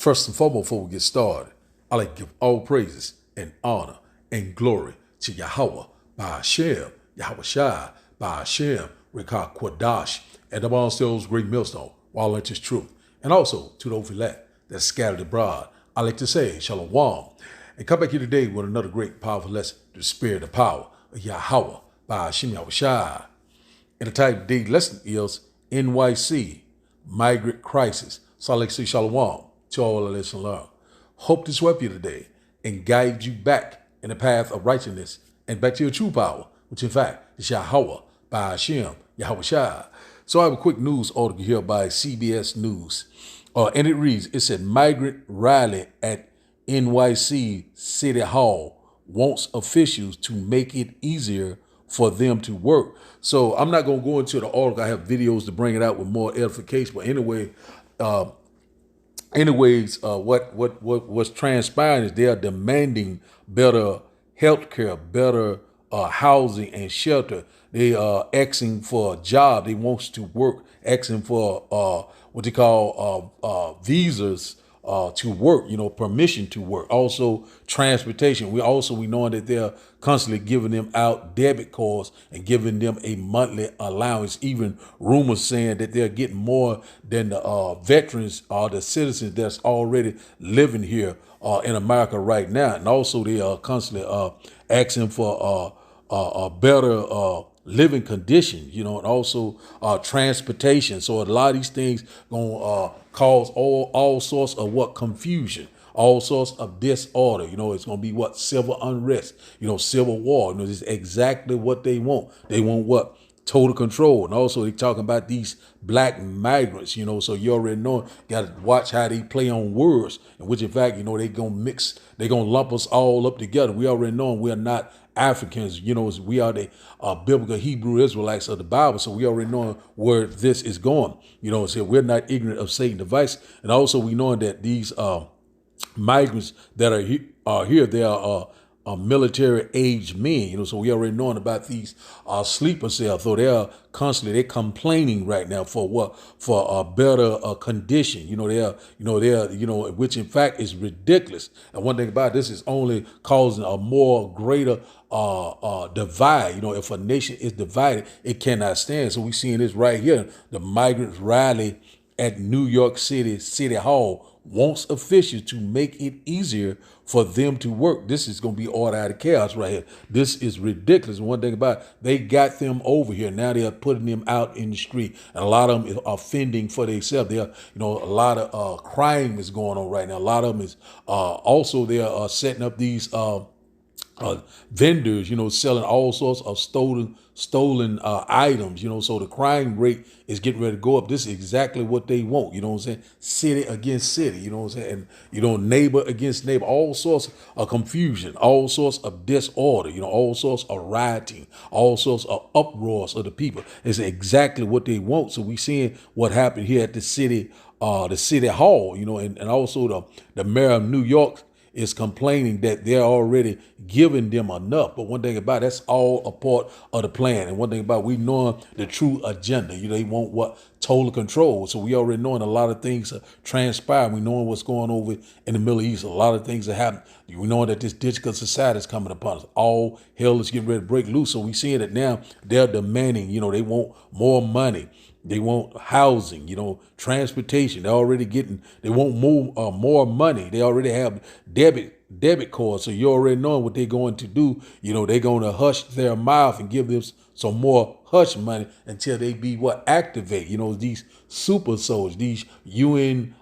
First and foremost, before we get started, I like to give all praises and honor and glory to Yahweh, by Hashem, Yahweh Shai, by Hashem, Rekah Quadash, and the Monsters Great Millstone, while it is truth. And also to those elect that scattered abroad, I like to say Shalom. And come back here today with another great, powerful lesson, the spirit of power of Yahweh, by Hashem, Yahweh Shai. And the title of today's lesson is NYC, Migrant Crisis. So I like to say Shalom to all the lesson learned. Hope this helped you today and guide you back in the path of righteousness and back to your true power, which in fact is Yahweh, by Hashem, Yahweh Shai. So I have a quick news article here by CBS News. And it reads, it said, migrant rally at NYC City Hall wants officials to make it easier for them to work. So I'm not going to go into the article. I have videos to bring it out with more edification. But anyway, what's transpiring is they are demanding better health care, better housing and shelter. They are asking for a job. They want to work, asking for what they call visas to work, permission to work. Also transportation. We know that they're constantly giving them out debit cards and giving them a monthly allowance. Even rumors saying that they're getting more than the veterans or the citizens that's already living here in America right now. And also they are constantly asking for a better living conditions, and also transportation. So a lot of these things gonna cause all sorts of confusion, all sorts of disorder. It's gonna be civil unrest, civil war. This is exactly what they want. They want what? Total control. And also they talking about these black migrants, so you already know, got to watch how they play on words, in which in fact, they gonna lump us all up together. We already know we are not Africans, we are the biblical Hebrew Israelites of the Bible. So we already know where this is going, so we're not ignorant of Satan's device. And also we know that these migrants that are here, they are military aged men, so we already knowing about these sleeper cells. So they're complaining right now for what? For a better condition. Which in fact is ridiculous. And one thing about this is only causing a more greater divide. If a nation is divided, it cannot stand. So we seeing this right here. The migrants rally at New York City Hall wants officials to make it easier for them to work. This is going to be order out of chaos right here. This is ridiculous. One thing about it, they got them over here. Now they are putting them out in the street. And a lot of them are fending for themselves. They are, a lot of crime is going on right now. A lot of them is also they are setting up these vendors, selling all sorts of stolen items, so the crime rate is getting ready to go up. This is exactly what they want, city against city, and, neighbor against neighbor, all sorts of confusion, all sorts of disorder, all sorts of rioting, all sorts of uproars of the people. It's exactly what they want. So we seeing what happened here at the city hall, and also the mayor of New York is complaining that they're already giving them enough. But one thing about it, that's all a part of the plan. And one thing about it, we know the true agenda. They want what? Total control. So we already knowing a lot of things are transpiring. We knowing what's going over in the Middle East. A lot of things are happening. We know that this digital society is coming upon us. All hell is getting ready to break loose. So we seeing it now. They're demanding, they want more money. They want housing, transportation. They want more money. They already have debit cards. So you already know what they're going to do. They're going to hush their mouth and give them some more hush money until they be activate, these super soldiers, these UN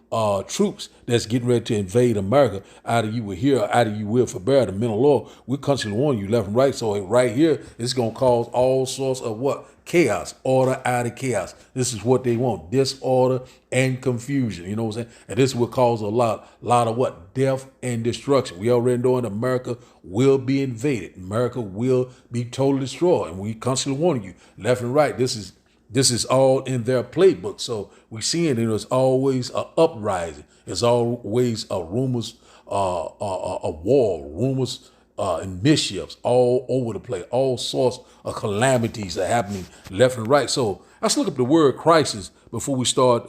troops that's getting ready to invade America. Either you will hear, either you will forbear the mental law. We're constantly warning you left and right. So right here, it's going to cause all sorts of chaos, order out of chaos. This is what they want: disorder and confusion. You know what I'm saying? And this will cause a lot of death and destruction. We already know that America will be invaded. America will be totally destroyed. And we constantly warning you left and right. This is all in their playbook. So we seeing it's always a uprising. It's always a rumors, a war, rumors, and mischiefs all over the place. All sorts of calamities are happening left and right. So let's look up the word crisis before we start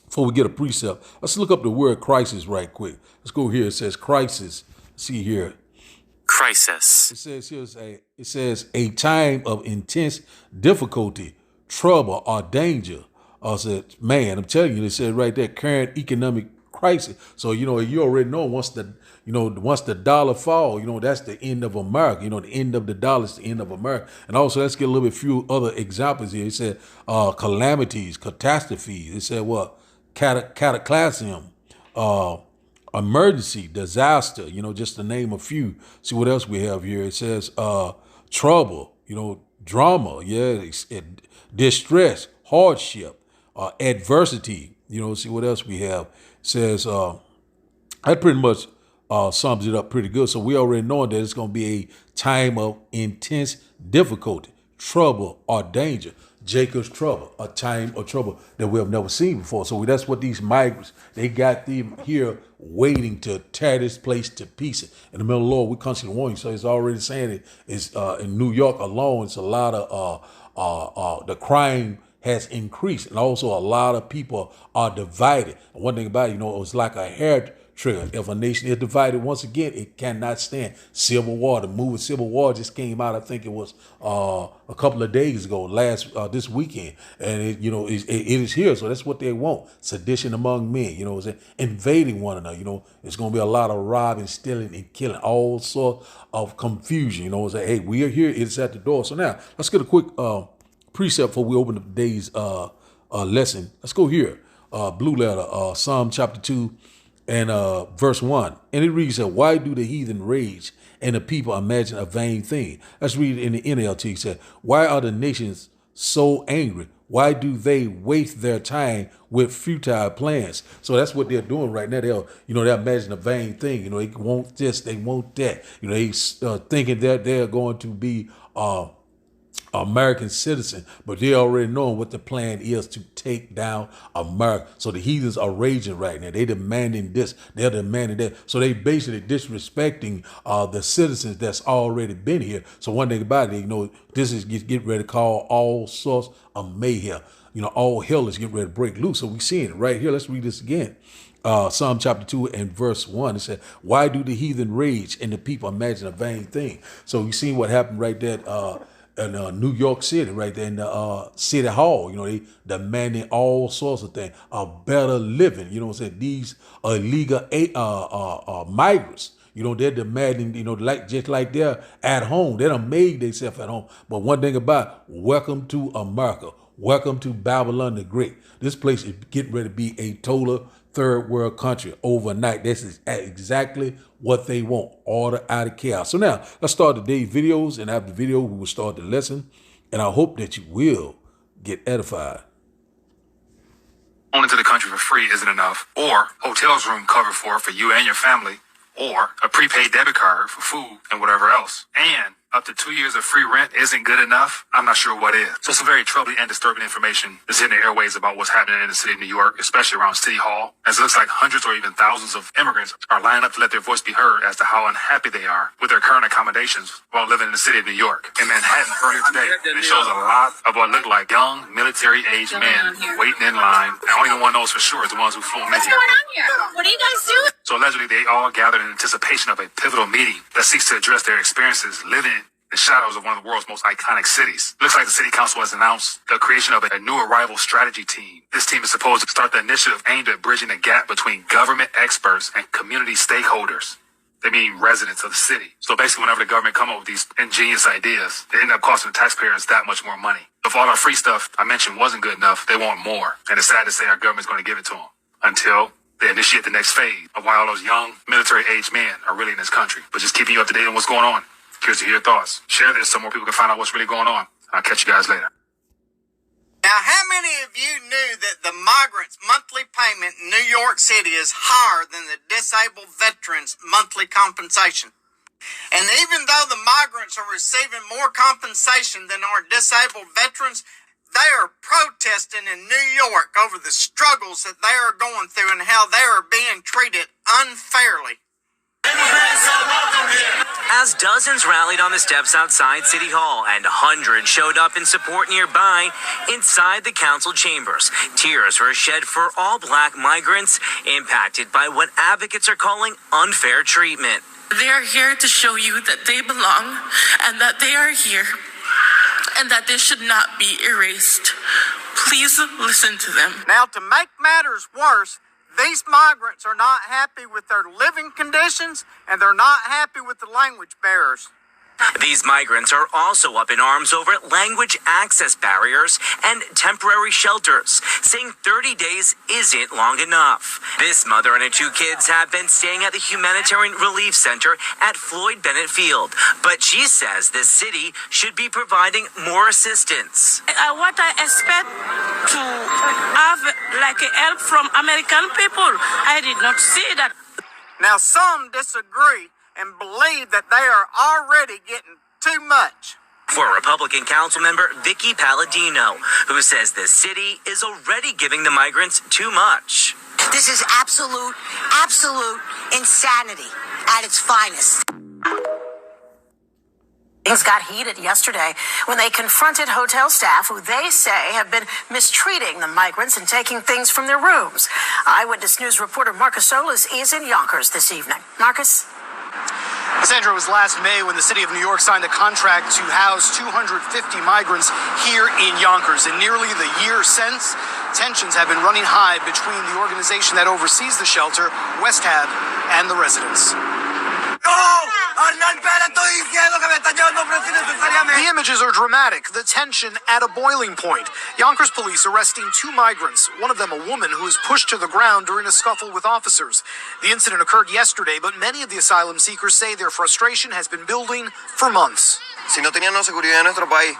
before we get a precept, let's look up the word crisis right quick. Let's go here. It says crisis. See here. Crisis. It says a time of intense difficulty, trouble, or danger. I said, man, I'm telling you, it said right there, current economic crisis. So you already know once the dollar fall, that's the end of America. The end of the dollar is the end of America. And also, let's get a little bit few other examples here. It said calamities, catastrophes. It said what? Cataclysm, emergency, disaster, just to name a few. See what else we have here. It says trouble, drama, distress, hardship, adversity. See what else we have. It says that pretty much sums it up pretty good. So we already know that it's going to be a time of intense difficulty, trouble, or danger. Jacob's trouble, a time of trouble that we have never seen before. So that's what these migrants, they got them here waiting to tear this place to pieces. In the middle of the Lord, we constantly warning. So it's already saying it's in New York alone, it's a lot of the crime has increased, and also a lot of people are divided. And one thing about it, it was like a hair trigger. If a nation is divided once again, it cannot stand civil war. The movie Civil War just came out. I think it was a couple of days ago, this weekend, and it is here. So that's what they want: sedition among men. Invading one another. It's going to be a lot of robbing, stealing, and killing, all sorts of confusion. Hey, we are here. It's at the door. So now let's get a quick precept before we open up today's lesson. Let's go here. Blue letter, Psalm chapter 2 and verse 1. And it reads, why do the heathen rage and the people imagine a vain thing? Let's read it in the NLT. It said, why are the nations so angry? Why do they waste their time with futile plans? So that's what they're doing right now. They're imagining a vain thing. They want this, they want that. They thinking that they're going to be American citizen, but they already know what the plan is to take down America. So the heathens are raging right now. They demanding this, they're demanding that. So they basically disrespecting the citizens that's already been here. So one thing about it, this is getting ready to call all sorts of mayhem. All hell is getting ready to break loose. So we seeing it right here. Let's read this again. Psalm chapter 2 and verse 1. It said, why do the heathen rage and the people imagine a vain thing? So you see what happened right there in New York City, right there in the City Hall. They demanding all sorts of things, a better living. These illegal migrants, they're demanding, just like they're at home. They done made themselves at home. But one thing about welcome to America, welcome to Babylon the Great. This place is getting ready to be a total third world country overnight. This is exactly what they want, order out of chaos. So now let's start today's videos, and after the video, we will start the lesson. And I hope that you will get edified. Going into the country for free isn't enough, or hotel's room covered for you and your family, or a prepaid debit card for food and whatever else. And up to 2 years of free rent isn't good enough. I'm not sure what is. So some very troubling and disturbing information is hitting the airways about what's happening in the city of New York, especially around City Hall, as it looks like hundreds or even thousands of immigrants are lining up to let their voice be heard as to how unhappy they are with their current accommodations while living in the city of New York. In Manhattan earlier today, it shows a lot of what look like young military-aged men waiting in line, and only the one knows for sure is the ones who flew them in here. What's going on here? What are you guys doing? So allegedly, they all gathered in anticipation of a pivotal meeting that seeks to address their experiences living in the shadows of one of the world's most iconic cities. Looks like the city council has announced the creation of a new arrival strategy team. This team is supposed to start the initiative aimed at bridging the gap between government experts and community stakeholders. They mean residents of the city. So basically, whenever the government come up with these ingenious ideas, they end up costing the taxpayers that much more money. If all our free stuff I mentioned wasn't good enough, they want more. And it's sad to say our government's going to give it to them until they initiate the next phase of why all those young military-aged men are really in this country. But just keeping you up to date on what's going on. Curious to hear your thoughts. Share this so more people can find out what's really going on. I'll catch you guys later. Now, how many of you knew that the migrants' monthly payment in New York City is higher than the disabled veterans' monthly compensation? And even though the migrants are receiving more compensation than our disabled veterans, they are protesting in New York over the struggles that they are going through and how they are being treated unfairly. Immigrants are welcome here. As dozens rallied on the steps outside City Hall and hundreds showed up in support nearby inside the council chambers, tears were shed for all Black migrants impacted by what advocates are calling unfair treatment. They are here to show you that they belong and that they are here and that they should not be erased. Please listen to them. Now, to make matters worse, these migrants are not happy with their living conditions and they're not happy with the language barriers. These migrants are also up in arms over language access barriers and temporary shelters, saying 30 days isn't long enough. This mother and her 2 kids have been staying at the Humanitarian Relief Center at Floyd Bennett Field, but she says the city should be providing more assistance. What I expect to have like help from American people, I did not see that. Now, some disagree and believe that they are already getting too much. For Republican council member Vicky Palladino, who says the city is already giving the migrants too much. This is absolute insanity at its finest. Things got heated yesterday when they confronted hotel staff who they say have been mistreating the migrants and taking things from their rooms. Eyewitness News reporter Marcus Solis is in Yonkers this evening. Marcus? Sandra, it was last May when the city of New York signed a contract to house 250 migrants here in Yonkers. In nearly the year since, tensions have been running high between the organization that oversees the shelter, West Hab, and the residents. The images are dramatic, the tension at a boiling point. Yonkers police arresting 2 migrants, one of them a woman who was pushed to the ground during a scuffle with officers. The incident occurred yesterday, but many of the asylum seekers say their frustration has been building for months. Si no teníamos seguridad en nuestro país,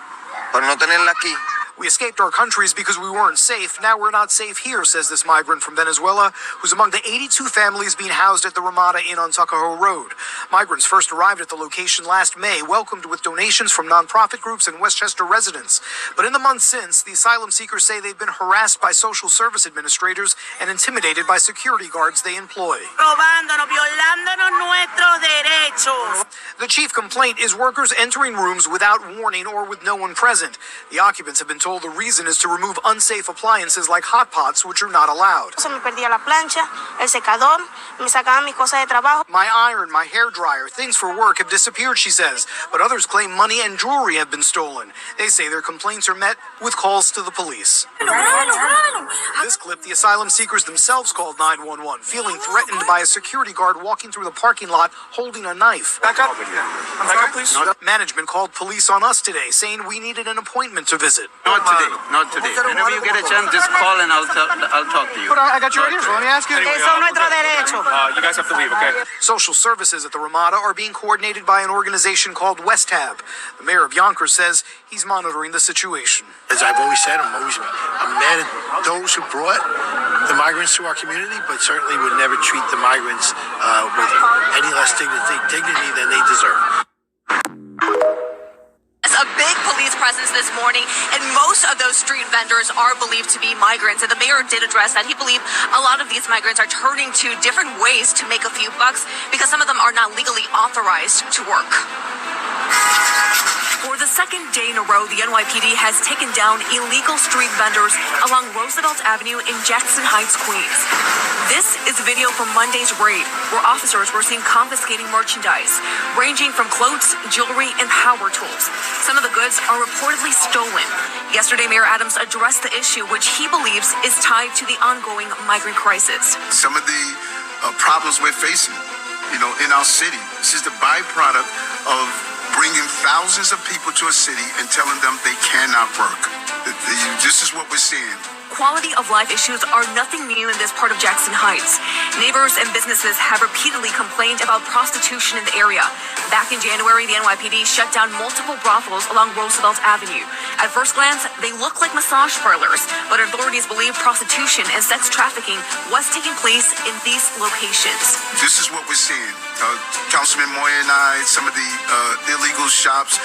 para no tenerla aquí. We escaped our countries because we weren't safe. Now we're not safe here, says this migrant from Venezuela, who's among the 82 families being housed at the Ramada Inn on Tuckahoe Road. Migrants first arrived at the location last May, welcomed with donations from nonprofit groups and Westchester residents. But in the months since, the asylum seekers say they've been harassed by social service administrators and intimidated by security guards they employ. Robándonos, violándonos nuestros derechos. The chief complaint is workers entering rooms without warning or with no one present. The occupants have been told the reason is to remove unsafe appliances like hot pots, which are not allowed. Se me perdía la plancha, el secador, me sacaban mis cosas de trabajo. My iron, my hair dryer, things for work have disappeared, she says. But others claim money and jewelry have been stolen. They say their complaints are met with calls to the police. This clip, the asylum seekers themselves called 911, feeling threatened by a security guard walking through the parking lot holding a knife. Back up. Back up, please. Management called police on us today, saying we needed an appointment to visit. Not today. Not today. Whenever you get a chance, just call and I'll talk to you. But I got your ears. Let me ask you. Son nuestros derechos. You guys have to leave, okay? Social services at the Ramada are being coordinated by an organization called West Hab. The mayor of Yonkers says he's monitoring the situation. As I've always said, I'm mad at those who brought the migrants to our community, but certainly would never treat the migrants with any less dignity than they deserve. A big police presence this morning, and most of those street vendors are believed to be migrants. And the mayor did address that. He believed a lot of these migrants are turning to different ways to make a few bucks because some of them are not legally authorized to work. For the second day in a row, the NYPD has taken down illegal street vendors along Roosevelt Avenue in Jackson Heights, Queens. This is video from Monday's raid, where officers were seen confiscating merchandise, ranging from clothes, jewelry, and power tools. Some of the goods are reportedly stolen. Yesterday, Mayor Adams addressed the issue, which he believes is tied to the ongoing migrant crisis. Some of the problems we're facing, in our city, this is the byproduct of bringing thousands of people to a city and telling them they cannot work. This is what we're seeing. Quality of life issues are nothing new in this part of Jackson Heights. Neighbors and businesses have repeatedly complained about prostitution in the area. Back in January, the NYPD shut down multiple brothels along Roosevelt Avenue. At first glance, they look like massage parlors, but authorities believe prostitution and sex trafficking was taking place in these locations. This is what we're seeing. Councilman Moya and I, some of the illegal shops,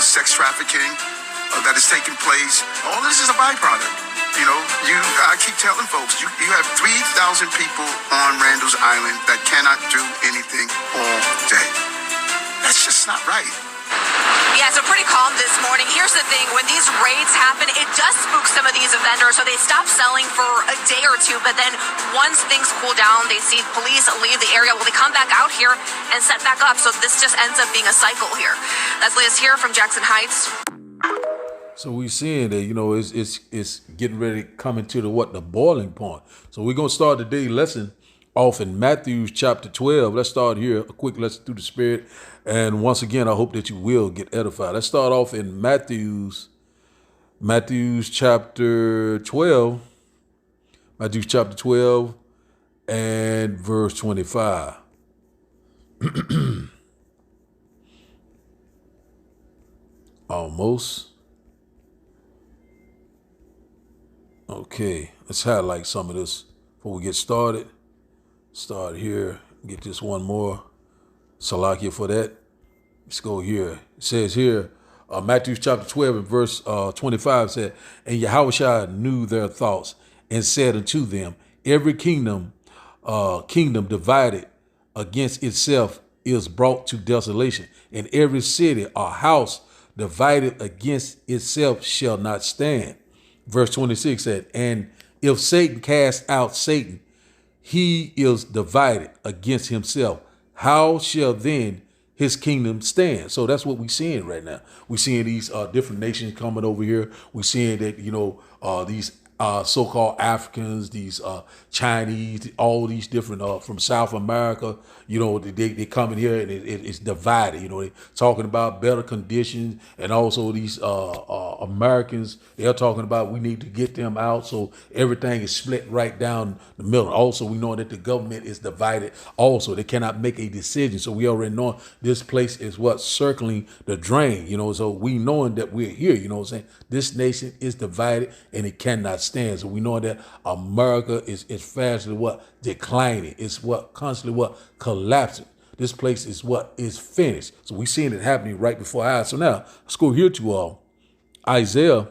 sex trafficking that is taking place. All this is a byproduct. I keep telling folks, you have 3,000 people on Randall's Island that cannot do anything all day. That's It's just not right. Yeah, so pretty calm this morning. Here's the thing. When these raids happen, it does spook some of these vendors, so they stop selling for a day or two, but then once things cool down, they see police leave the area. Well, they come back out here and set back up, so this just ends up being a cycle here. That's Liz here from Jackson Heights. So we seeing that, it's getting ready to come into the boiling point. So we're going to start today's lesson off in Matthew chapter 12. Let's start here, a quick lesson through the Spirit. And once again, I hope that you will get edified. Let's start off in Matthew's chapter 12. Matthew chapter 12 and verse 25. Almost. Okay, let's highlight some of this before we get started. Start here, get this one more. Salakia for that. Let's go here. It says here, Matthew chapter 12 and verse 25 said, and Yahushua knew their thoughts and said unto them, every kingdom divided against itself is brought to desolation, and every city or house divided against itself shall not stand. Verse 26 said, and if Satan cast out Satan, he is divided against himself. How shall then his kingdom stand? So that's what we're seeing right now. We're seeing these different nations coming over here. We're seeing that, these so-called Africans, these Chinese, all these different from South America, they come in here and it's divided. They're talking about better conditions, and also these Americans, they're talking about we need to get them out. So everything is split right down the middle. Also, we know that the government is divided. Also, they cannot make a decision. So we already know this place is circling the drain. So we knowing that we're here. This nation is divided and it cannot stand. So we know that America is fastly declining. It's constantly collapsing. This place is finished. So we seeing it happening right before our eyes. So now let's go here to Isaiah.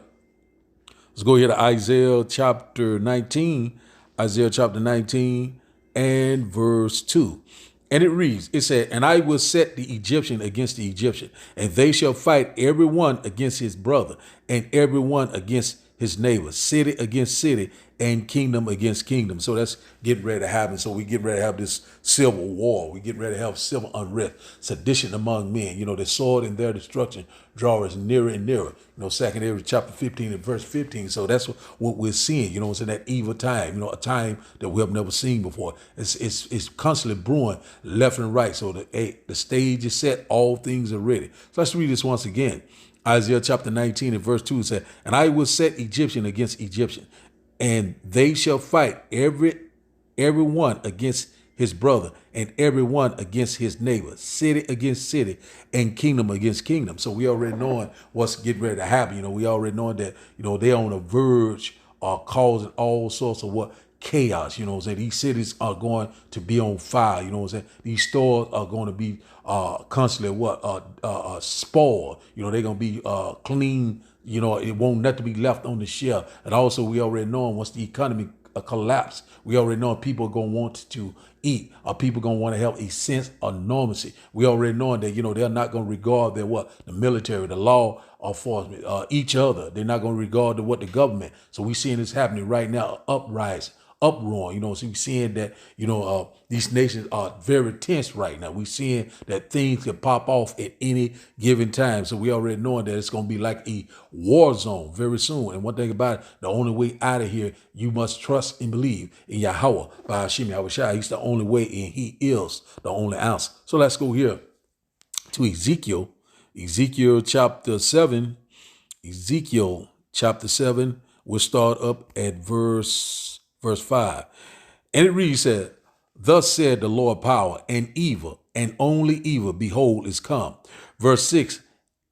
Let's go here to Isaiah chapter 19. Isaiah chapter 19 and verse 2. And it reads, it said, and I will set the Egyptian against the Egyptian, and they shall fight every one against his brother, and every one against his neighbor, city against city, and kingdom against kingdom. So that's getting ready to happen. So we get ready to have this civil war. We get ready to have civil unrest, sedition among men. The sword in their destruction draw us nearer and nearer. 2 Ezra chapter 15 and verse 15. So that's what we're seeing. It's in that evil time. A time that we have never seen before. It's constantly brewing left and right. So the stage is set. All things are ready. So let's read this once again. Isaiah chapter 19 and verse 2 said, and I will set Egyptian against Egyptian, and they shall fight every one against his brother, and every one against his neighbor, city against city, and kingdom against kingdom. So we already knowing what's getting ready to happen. We already knowing that, they're on the verge of causing all sorts of chaos. These cities are going to be on fire. These stores are going to be constantly spoiled. They're going to be clean. It won't nothing be left on the shelf. And also we already know once the economy collapse, we already know people are going to want to eat, or people going to want to have a sense of normalcy. We already know that, they're not going to regard the military, the law enforcement, each other. They're not going to regard the government. So we seeing this happening right now, uprising. Uproar, so we're seeing that, these nations are very tense right now. We're seeing that things can pop off at any given time. So we already knowing that it's going to be like a war zone very soon. And one thing about it, the only way out of here, you must trust and believe in Yahweh, by Hashem Yahushua. He's the only way, and he is the only answer. So let's go here to Ezekiel chapter 7. Ezekiel chapter 7, we'll start up at verse 5. And it reads, said, thus said the Lord power, and evil, and only evil, behold, is come. Verse 6,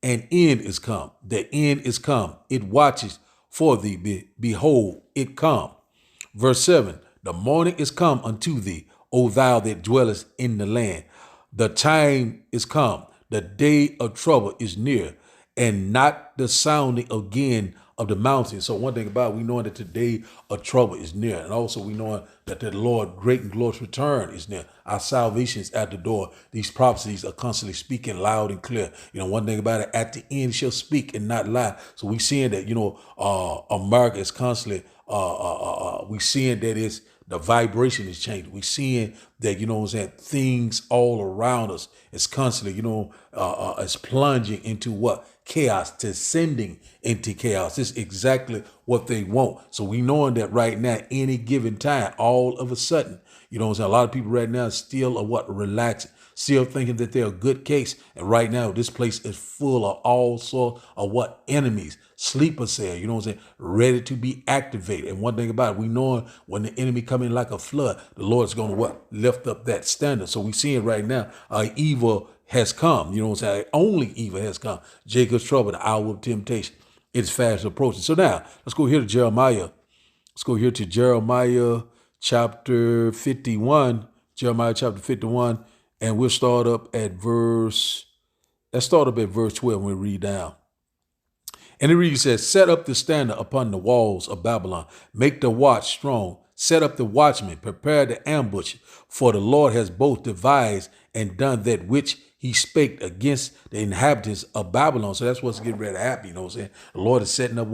an end is come. The end is come. It watches for thee. Behold, it come. Verse 7, the morning is come unto thee, O thou that dwellest in the land. The time is come. The day of trouble is near, and not the sounding again of the mountains. So one thing about it, we know that today a trouble is near. And also we know that the Lord great and glorious return is near. Our salvation is at the door. These prophecies are constantly speaking loud and clear. One thing about it, at the end shall speak and not lie. So we seeing that, America is constantly, we seeing that it's, the vibration is changing. We seeing that, things all around us is constantly, it's plunging into what? Chaos, descending into chaos. This is exactly what they want. So we knowing that right now, any given time, all of a sudden, a lot of people right now still are relaxing, still thinking that they're a good case. And right now, this place is full of all sorts of enemies, sleeper cell, ready to be activated. And one thing about it, we know when the enemy come in like a flood, the Lord's going to lift up that standard. So we see it right now, evil has come, only evil has come. Jacob's trouble, the hour of temptation, it's fast approaching. So now, let's go here to Jeremiah. Let's go here to Jeremiah chapter 51, and we'll start up at verse 12 when we read down. And it reads, says, set up the standard upon the walls of Babylon, make the watch strong, set up the watchmen, prepare the ambush, for the Lord has both devised and done that which he spake against the inhabitants of Babylon. So that's what's getting ready to happen, The Lord is setting up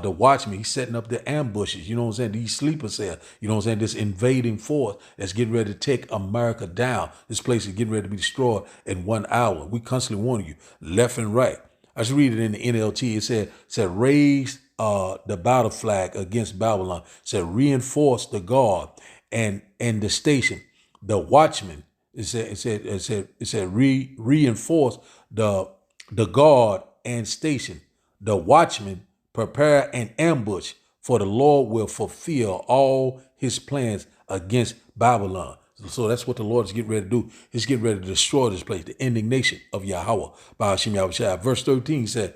the watchmen, he's setting up the ambushes, these sleeper cells, this invading force that's getting ready to take America down. This place is getting ready to be destroyed in 1 hour. We constantly warn you, left and right. I should read it in the NLT. It said raise the battle flag against Babylon. It said reinforce the guard and the station, the watchmen. It said reinforce the guard and station, the watchmen prepare an ambush, for the Lord will fulfill all his plans against Babylon. So that's what the Lord is getting ready to do. He's getting ready to destroy this place, the indignation of Yahweh. Verse 13 said,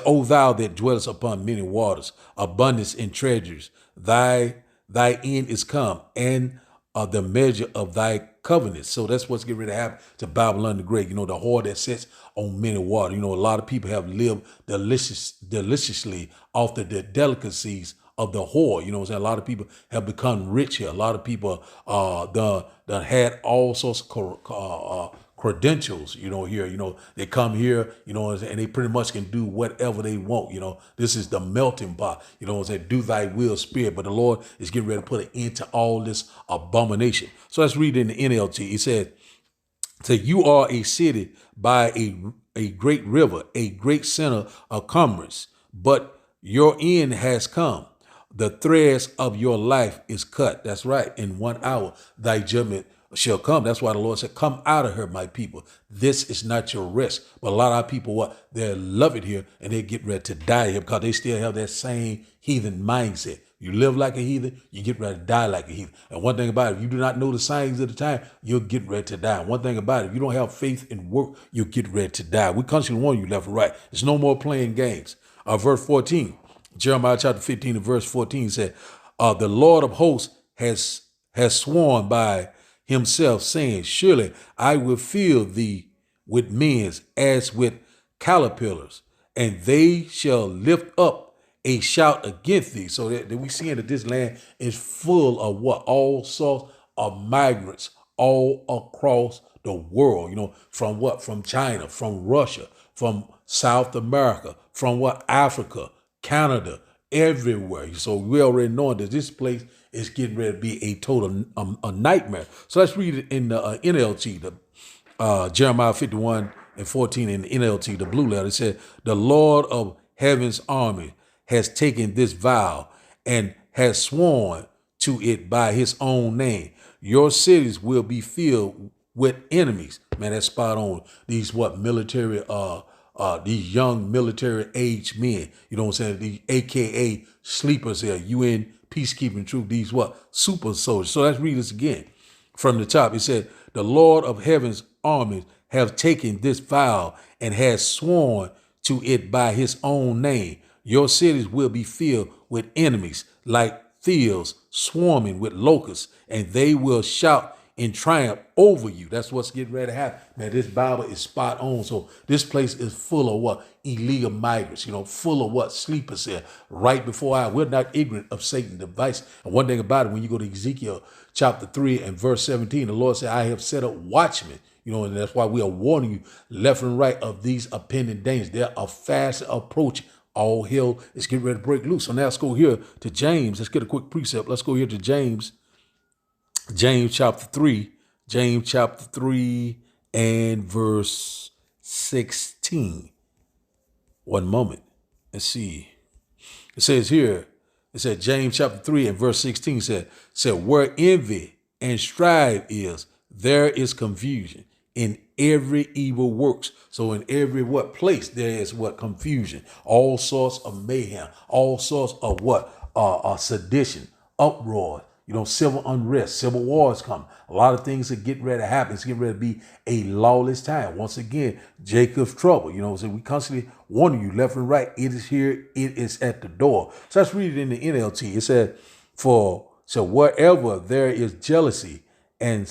O thou that dwellest upon many waters, abundance in treasures, thy end is come, and the measure of thy covenant. So that's what's getting ready to happen to Babylon the Great. The whore that sits on many waters. A lot of people have lived deliciously off the delicacies of the whore. A lot of people have become rich here. A lot of people done had all sorts of credentials, here. They come here, and they pretty much can do whatever they want. This is the melting pot, do thy will, Spirit. But the Lord is getting ready to put an end to all this abomination. So let's read in the NLT. It says, you are a city by a great river, a great center of commerce, but your end has come. The threads of your life is cut. That's right. In 1 hour, thy judgment shall come. That's why the Lord said, come out of her, my people. This is not your rest. But a lot of our people, they love it here, and they get ready to die here because they still have that same heathen mindset. You live like a heathen, you get ready to die like a heathen. And one thing about it, if you do not know the signs of the time, you'll get ready to die. And one thing about it, if you don't have faith in work, you'll get ready to die. We constantly warn you left and right. There's no more playing games. Verse 14. Jeremiah chapter 15 and verse 14 said, the Lord of hosts has sworn by himself, saying, surely I will fill thee with men as with caterpillars, and they shall lift up a shout against thee. So that we see that this land is full of all sorts of migrants all across the world, from China, from Russia, from South America, from Africa, Canada, everywhere. So we already know that this place is getting ready to be a total a nightmare. So let's read it in the NLT, Jeremiah 51 and 14 in the NLT, the blue letter. It said, the Lord of heaven's army has taken this vow and has sworn to it by his own name. Your cities will be filled with enemies. Man, that's spot on. These military these young military age men, the AKA sleepers here, UN peacekeeping troop, these super soldiers. So let's read this again from the top. It said, the Lord of heaven's armies have taken this vow and has sworn to it by his own name. Your cities will be filled with enemies like fields swarming with locusts, and they will shout in triumph over you. That's what's getting ready to happen. Man, this Bible is spot on. So this place is full of what? Illegal migrants, full of what? Sleepers here. Right before we're not ignorant of Satan's device. And one thing about it, when you go to Ezekiel chapter 3 and verse 17, the Lord said, I have set up watchmen. And that's why we are warning you left and right of these impending dangers. They're a fast approach. All hell is getting ready to break loose. So now let's go here to James. Let's get a quick precept. Let's go here to James. James chapter 3. James chapter 3 and verse 16. One moment. Let's see. It says here, it said James chapter 3 and verse 16 said, where envy and strife is, there is confusion in every evil works. So in every what place there is what? Confusion, all sorts of mayhem, all sorts of what? Sedition, uproar, civil unrest, civil wars come. A lot of things are getting ready to happen. It's getting ready to be a lawless time. Once again, Jacob's trouble. So we constantly warning you left and right. It is here. It is at the door. So let's read it in the NLT. It said, so wherever there is jealousy and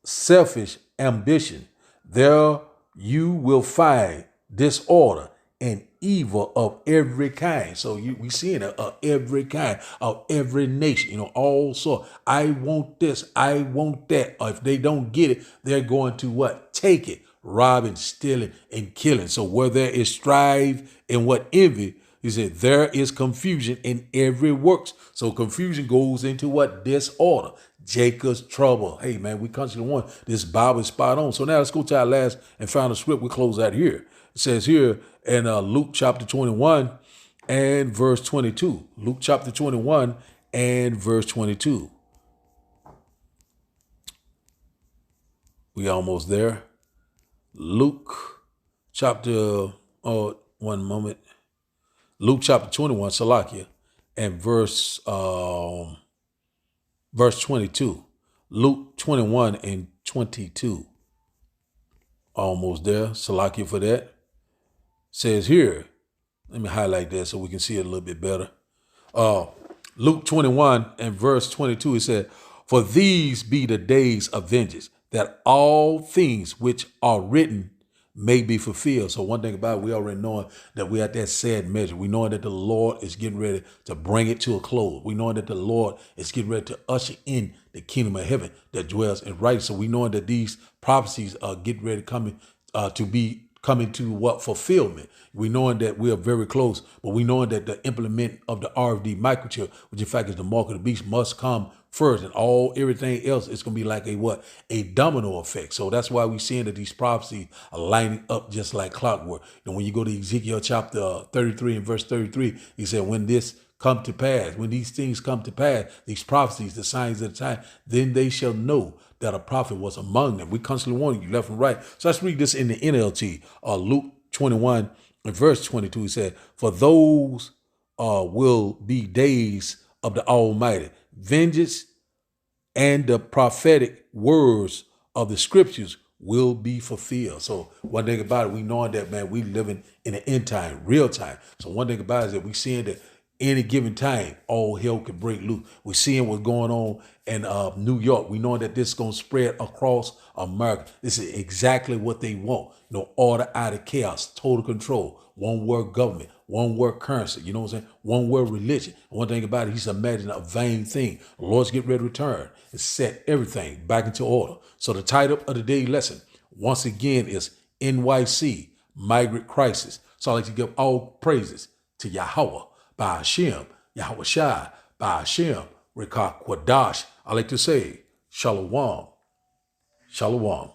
selfish ambition, there you will find disorder and evil of every kind. So we seeing it of every kind, of every nation, all sorts. I want this, I want that. Or if they don't get it, they're going to what? Take it, robbing, stealing, and killing. So where there is strife and what? Envy, he said, there is confusion in every works. So confusion goes into what? Disorder. Jacob's trouble. Hey, man, we constantly want this Bible is spot on. So now let's go to our last and final script. We'll close out here. It says here in Luke chapter 21 and verse 22. Luke chapter 21 and verse 22. We almost there. Luke chapter, one moment. Luke chapter 21, Salakia, and verse 22. Luke 21 and 22. Almost there. Salakia for that. Says here, let me highlight that so we can see it a little bit better. Luke 21 and verse 22, it said, for these be the days of vengeance, that all things which are written may be fulfilled. So one thing about it, we already knowing that we're at that sad measure. We knowing that the Lord is getting ready to bring it to a close. We knowing that the Lord is getting ready to usher in the kingdom of heaven that dwells in righteousness. So we knowing that these prophecies are getting ready coming to what? Fulfillment. We knowing that we are very close, but we knowing that the implement of the RFD microchip, which in fact is the mark of the beast, must come first, and everything else is going to be like a domino effect. So that's why we're seeing that these prophecies are lining up just like clockwork. And when you go to Ezekiel chapter 33 and verse 33, he said, when this come to pass, when these things come to pass, these prophecies, the signs of the time, then they shall know that a prophet was among them. We constantly warning you left and right. So let's read this in the NLT. Luke 21 and verse 22, he said, for those will be days of the Almighty. Vengeance and the prophetic words of the scriptures will be fulfilled. So one thing about it, we knowing that, man, we living in the end time, real time. So one thing about it is that we seeing that any given time, all hell can break loose. We're seeing what's going on in New York. We know that this is going to spread across America. This is exactly what they want. Order out of chaos, total control, one world government, one world currency, you know what I'm saying? One world religion. And one thing about it, he's imagining a vain thing. The Lord's getting ready to return and set everything back into order. So the title of the daily lesson, once again, is NYC, Migrant Crisis. So I'd like to give all praises to Yahweh, by Hashem, Yahweh Shai, by Hashem, Rekah Kwadash. I like to say, Shalom, Shalom.